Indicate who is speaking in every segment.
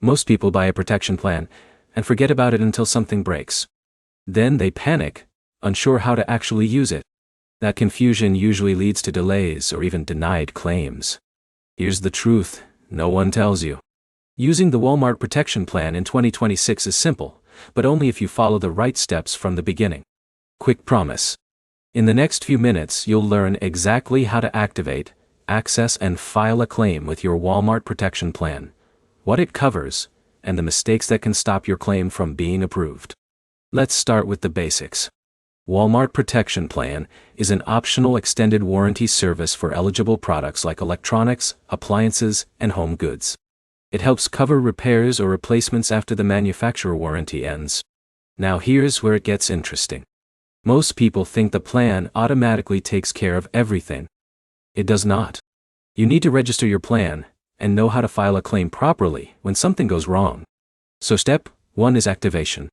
Speaker 1: Most people buy a protection plan and forget about it until something breaks. Then they panic, unsure how to actually use it. That confusion usually leads to delays or even denied claims. Here's the truth no one tells you. Using the Walmart protection plan in 2026 is simple, but only if you follow the right steps from the beginning. Quick promise. In the next few minutes, you'll learn exactly how to activate, access, and file a claim with your Walmart protection plan, what it covers, and the mistakes that can stop your claim from being approved. Let's start with the basics. Walmart Protection Plan is an optional extended warranty service for eligible products like electronics, appliances, and home goods. It helps cover repairs or replacements after the manufacturer warranty ends. Now here's where it gets interesting. Most people think the plan automatically takes care of everything. It does not. You need to register your plan and know how to file a claim properly when something goes wrong. So step 1 is activation.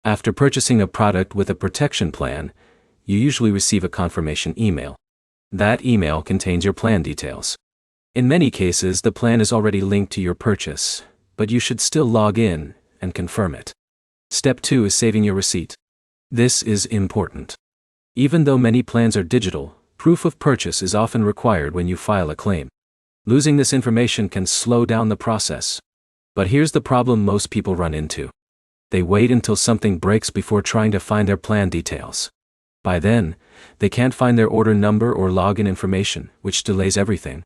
Speaker 1: After purchasing a product with a protection plan, you usually receive a confirmation email. That email contains your plan details. In many cases, the plan is already linked to your purchase, but you should still log in and confirm it. Step 2 is saving your receipt. This is important. Even though many plans are digital, proof of purchase is often required when you file a claim. Losing this information can slow down the process. But here's the problem most people run into. They wait until something breaks before trying to find their plan details. By then, they can't find their order number or login information, which delays everything.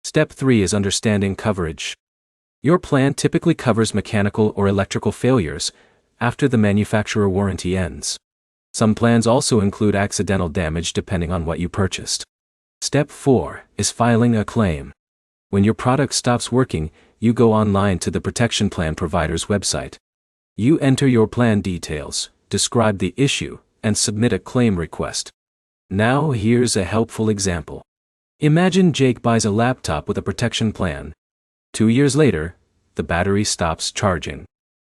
Speaker 1: Step 3 is understanding coverage. Your plan typically covers mechanical or electrical failures after the manufacturer warranty ends. Some plans also include accidental damage depending on what you purchased. Step 4 is filing a claim. When your product stops working, you go online to the protection plan provider's website. You enter your plan details, describe the issue, and submit a claim request. Now here's a helpful example. Imagine Jake buys a laptop with a protection plan. 2 years later, the battery stops charging.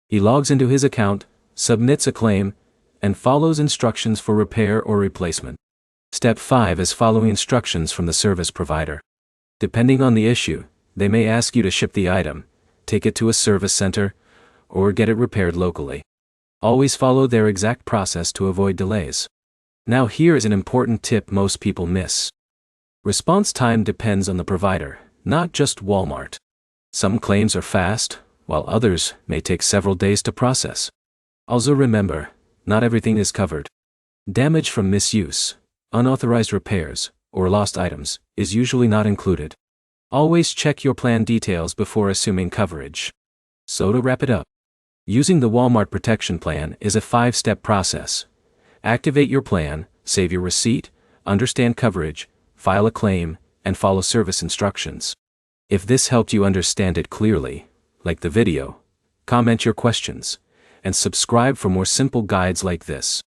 Speaker 1: He logs into his account, submits a claim, and follows instructions for repair or replacement. Step 5 is following instructions from the service provider. Depending on the issue, they may ask you to ship the item, take it to a service center, or get it repaired locally. Always follow their exact process to avoid delays. Now here is an important tip most people miss. Response time depends on the provider, not just Walmart. Some claims are fast, while others may take several days to process. Also remember, not everything is covered. Damage from misuse, unauthorized repairs, or lost items is usually not included. Always check your plan details before assuming coverage. So to wrap it up, using the Walmart protection plan is a 5-step process. Activate your plan, save your receipt, understand coverage, file a claim, and follow service instructions. If this helped you understand it clearly, like the video, comment your questions, and subscribe for more simple guides like this.